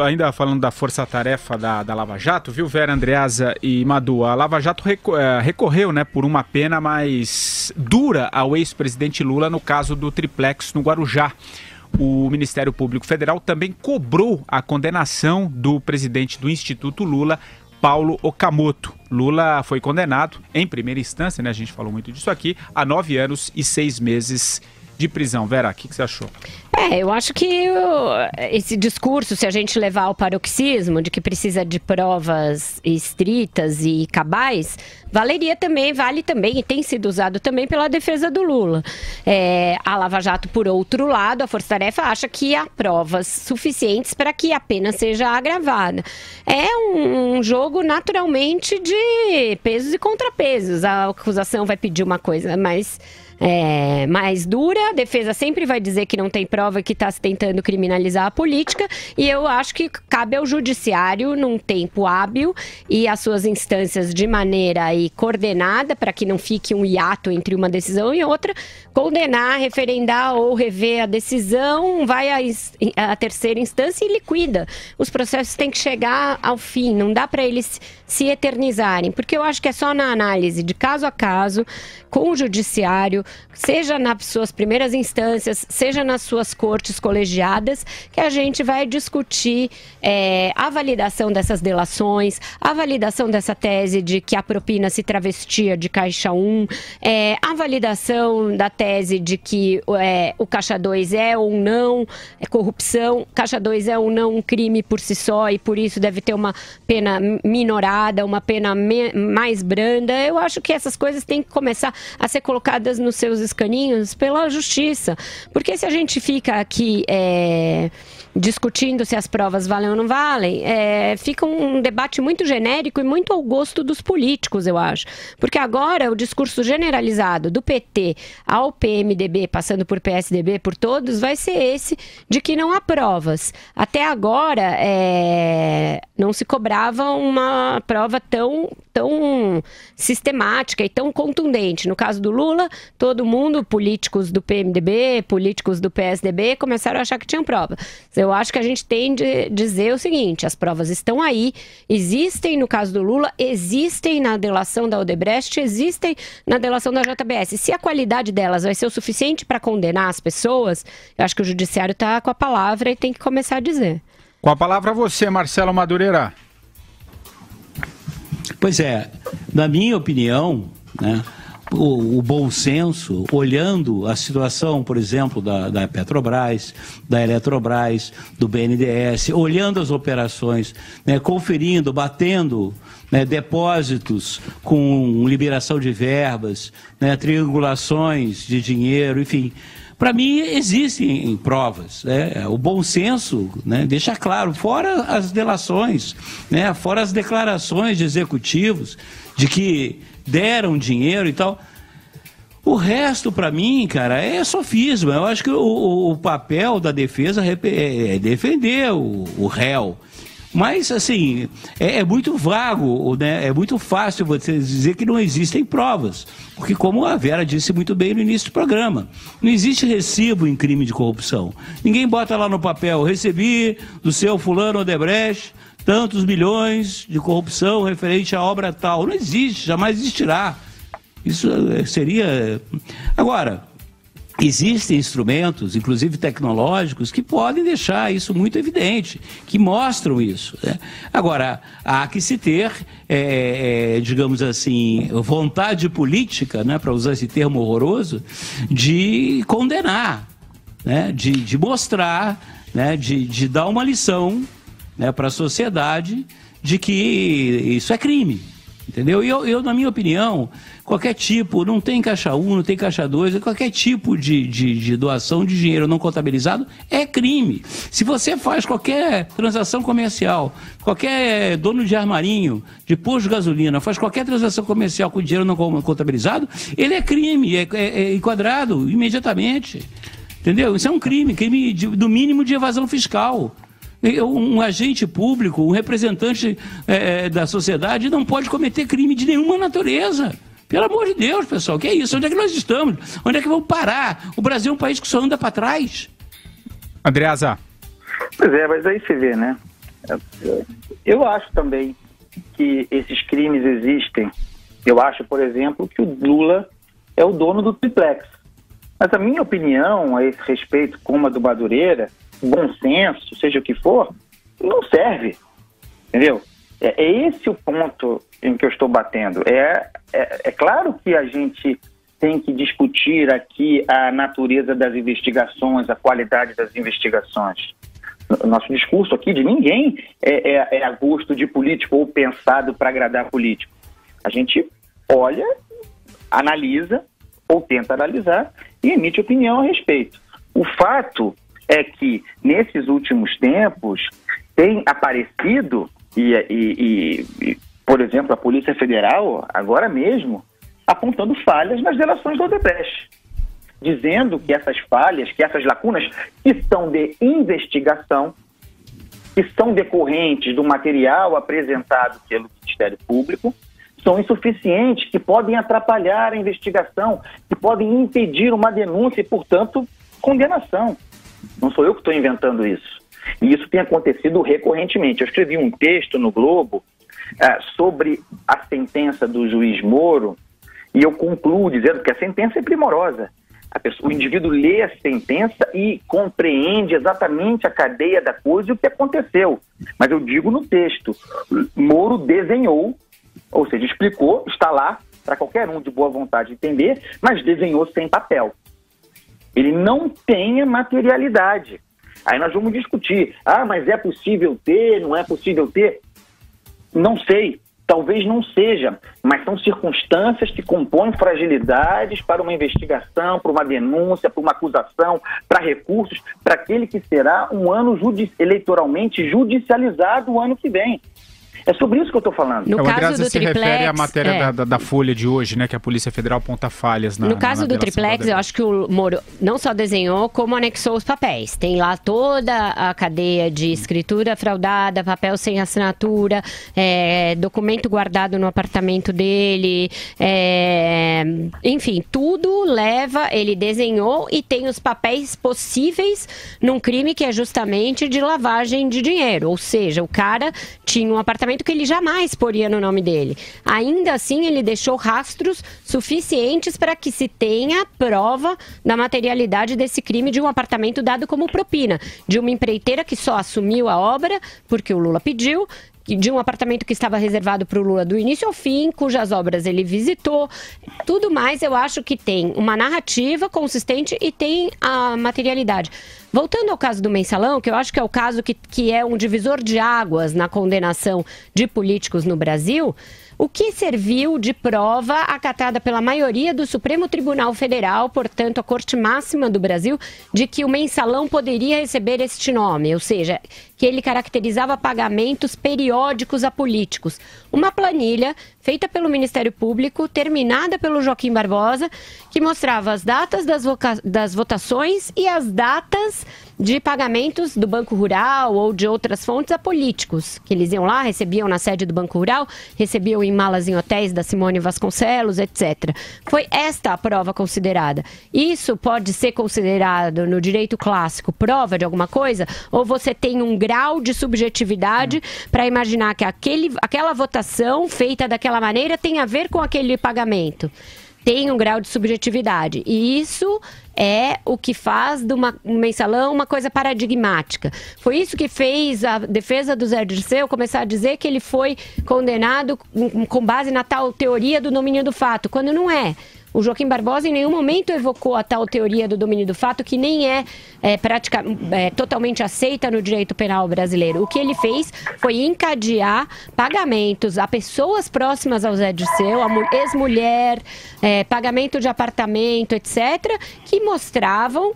ainda falando da força-tarefa da Lava Jato, viu, Vera, Andreasa e Madu? A Lava Jato recorreu, né, por uma pena mais dura ao ex-presidente Lula no caso do triplex no Guarujá. O Ministério Público Federal também cobrou a condenação do presidente do Instituto Lula, Paulo Okamoto. Lula foi condenado, em primeira instância, né, a gente falou muito disso aqui, a 9 anos e 6 meses de prisão. Vera, o que você achou? Eu acho que esse discurso, se a gente levar ao paroxismo de que precisa de provas estritas e cabais, vale também e tem sido usado também pela defesa do Lula. A Lava Jato, por outro lado, a Força Tarefa acha que há provas suficientes para que a pena seja agravada. É um jogo naturalmente de pesos e contrapesos. A acusação vai pedir uma coisa mais dura, a defesa sempre vai dizer que não tem prova e que está se tentando criminalizar a política, e eu acho que cabe ao judiciário, num tempo hábil e às suas instâncias de maneira coordenada, para que não fique um hiato entre uma decisão e outra, condenar, referendar ou rever a decisão, vai à terceira instância e liquida. Os processos têm que chegar ao fim, não dá para eles se eternizarem, porque eu acho que é só na análise de caso a caso, com o judiciário, seja nas suas primeiras instâncias, seja nas suas cortes colegiadas, que a gente vai discutir a validação dessas delações, a validação dessa tese de que a propina se travestia de caixa 1, a validação da tese de que o caixa 2 é ou não corrupção, caixa 2 é ou não um crime por si só e por isso deve ter uma pena minorada, uma pena mais branda. Eu acho que essas coisas têm que começar a ser colocadas nos seus escaninhos pela justiça, porque se a gente fica aqui discutindo se as provas valem ou não valem, fica um debate muito genérico e muito ao gosto dos políticos, eu acho, porque agora o discurso generalizado do PT ao PMDB, passando por PSDB, por todos, vai ser esse de que não há provas. Até agora não se cobrava uma prova tão sistemática e tão contundente. No caso do Lula, todo mundo, políticos do PMDB, políticos do PSDB, começaram a achar que tinham prova. Eu acho que a gente tem de dizer o seguinte: as provas estão aí, existem no caso do Lula, existem na delação da Odebrecht, existem na delação da JBS. Se a qualidade delas vai ser o suficiente para condenar as pessoas, eu acho que o judiciário está com a palavra e tem que começar a dizer. Com a palavra você, Marcelo Madureira. Pois na minha opinião, né, o bom senso, olhando a situação, por exemplo, da Petrobras, da Eletrobras, do BNDES, olhando as operações, né, conferindo, batendo, né, depósitos com liberação de verbas, né, triangulações de dinheiro, enfim. Para mim, existem provas, né? O bom senso, né, deixa claro, fora as delações, né, fora as declarações de executivos de que deram dinheiro e tal. O resto, para mim, cara, é sofisma. Eu acho que o papel da defesa é defender o réu. Mas, assim, é muito vago, né? É muito fácil você dizer que não existem provas. Porque, como a Vera disse muito bem no início do programa, não existe recibo em crime de corrupção. Ninguém bota lá no papel: recebi do seu fulano Odebrecht tantos milhões de corrupção referente à obra tal. Não existe, jamais existirá. Isso seria... Agora, existem instrumentos, inclusive tecnológicos, que podem deixar isso muito evidente, que mostram isso, né? Agora, há que se ter, digamos assim, vontade política, né, para usar esse termo horroroso, de condenar, né, de mostrar, né, de dar uma lição, né, para a sociedade de que isso é crime. Entendeu? E eu, na minha opinião, qualquer tipo, não tem caixa 1, não tem caixa 2, qualquer tipo de doação de dinheiro não contabilizado é crime. Se você faz qualquer transação comercial, qualquer dono de armarinho, de posto de gasolina, faz qualquer transação comercial com dinheiro não contabilizado, ele é crime, é enquadrado imediatamente. Entendeu? Isso é um crime do mínimo de evasão fiscal. Um agente público, um representante da sociedade não pode cometer crime de nenhuma natureza. Pelo amor de Deus, pessoal, que é isso? Onde é que nós estamos? Onde é que vamos parar? O Brasil é um país que só anda para trás. Andreasa. Pois mas aí você vê, né? Eu acho também que esses crimes existem. Eu acho, por exemplo, que o Lula é o dono do triplex. Mas a minha opinião a esse respeito, como a do Madureira, bom senso, seja o que for, não serve. Entendeu? É esse o ponto em que eu estou batendo. É claro que a gente tem que discutir aqui a natureza das investigações, a qualidade das investigações. O nosso discurso aqui de ninguém é a gosto de político ou pensado para agradar político. A gente olha, analisa ou tenta analisar e emite opinião a respeito. O fato é que, nesses últimos tempos, tem aparecido, por exemplo, a Polícia Federal, agora mesmo, apontando falhas nas delações do Odebrecht, dizendo que essas falhas, que essas lacunas, que são de investigação, que são decorrentes do material apresentado pelo Ministério Público, são insuficientes, que podem atrapalhar a investigação, que podem impedir uma denúncia e, portanto, condenação. Não sou eu que estou inventando isso. E isso tem acontecido recorrentemente. Eu escrevi um texto no Globo sobre a sentença do juiz Moro e eu concluo dizendo que a sentença é primorosa. O indivíduo lê a sentença e compreende exatamente a cadeia da coisa e o que aconteceu. Mas eu digo no texto, Moro desenhou, ou seja, explicou, está lá para qualquer um de boa vontade entender, mas desenhou sem papel. Ele não tem a materialidade. Aí nós vamos discutir, mas é possível ter, não é possível ter? Não sei, talvez não seja, mas são circunstâncias que compõem fragilidades para uma investigação, para uma denúncia, para uma acusação, para recursos, para aquele que será um ano eleitoralmente judicializado o ano que vem. É sobre isso que eu estou falando. No caso do se triplex, refere à matéria da Folha de hoje, né, que a Polícia Federal aponta falhas na... No caso do triplex, eu acho que o Moro não só desenhou, como anexou os papéis. Tem lá toda a cadeia de escritura fraudada, papel sem assinatura, documento guardado no apartamento dele, enfim, tudo leva, ele desenhou e tem os papéis possíveis num crime que é justamente de lavagem de dinheiro. Ou seja, o cara tinha um apartamento que ele jamais poria no nome dele. Ainda assim, ele deixou rastros suficientes para que se tenha prova da materialidade desse crime de um apartamento dado como propina, de uma empreiteira que só assumiu a obra porque o Lula pediu, de um apartamento que estava reservado para o Lula do início ao fim, cujas obras ele visitou. Tudo mais, eu acho que tem uma narrativa consistente e tem a materialidade. Voltando ao caso do Mensalão, que eu acho que é o caso que é um divisor de águas na condenação de políticos no Brasil, o que serviu de prova acatada pela maioria do Supremo Tribunal Federal, portanto, a Corte Máxima do Brasil, de que o Mensalão poderia receber este nome, ou seja, que ele caracterizava pagamentos periódicos a políticos. Uma planilha feita pelo Ministério Público, terminada pelo Joaquim Barbosa, que mostrava as datas das votações e as datas de pagamentos do Banco Rural ou de outras fontes a políticos, que eles iam lá, recebiam na sede do Banco Rural, recebiam em malas em hotéis da Simone Vasconcelos, etc. Foi esta a prova considerada. Isso pode ser considerado no direito clássico prova de alguma coisa? Ou você tem um grau de subjetividade para imaginar que aquela votação feita daquela maneira tem a ver com aquele pagamento? Tem um grau de subjetividade. E isso é o que faz do Mensalão uma coisa paradigmática. Foi isso que fez a defesa do Zé Dirceu começar a dizer que ele foi condenado com base na tal teoria do domínio do fato, quando não é. O Joaquim Barbosa em nenhum momento evocou a tal teoria do domínio do fato, que nem é totalmente aceita no direito penal brasileiro. O que ele fez foi encadear pagamentos a pessoas próximas ao Zé Dirceu, a ex-mulher, pagamento de apartamento, etc., que mostravam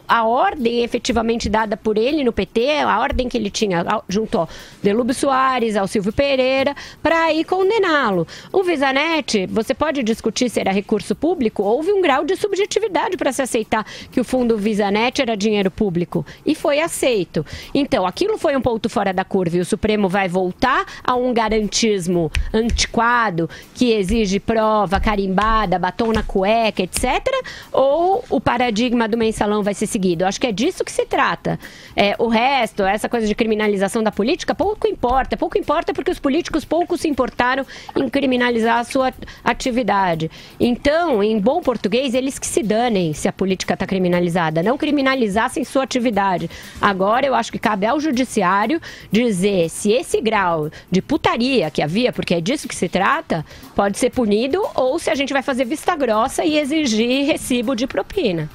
a ordem efetivamente dada por ele no PT, a ordem que ele tinha junto ao Delúbio Soares, ao Silvio Pereira, para ir condená-lo. O Visanetti, você pode discutir se era recurso público, houve um grau de subjetividade para se aceitar que o fundo Visanetti era dinheiro público, e foi aceito. Então, aquilo foi um ponto fora da curva, e o Supremo vai voltar a um garantismo antiquado, que exige prova carimbada, batom na cueca, etc., ou o paradigma do Mensalão vai ser perseguido. Eu acho que é disso que se trata. O resto, essa coisa de criminalização da política, pouco importa. Pouco importa porque os políticos pouco se importaram em criminalizar a sua atividade. Então, em bom português, eles que se danem se a política está criminalizada. Não criminalizassem sua atividade. Agora, eu acho que cabe ao judiciário dizer se esse grau de putaria que havia, porque é disso que se trata, pode ser punido ou se a gente vai fazer vista grossa e exigir recibo de propina.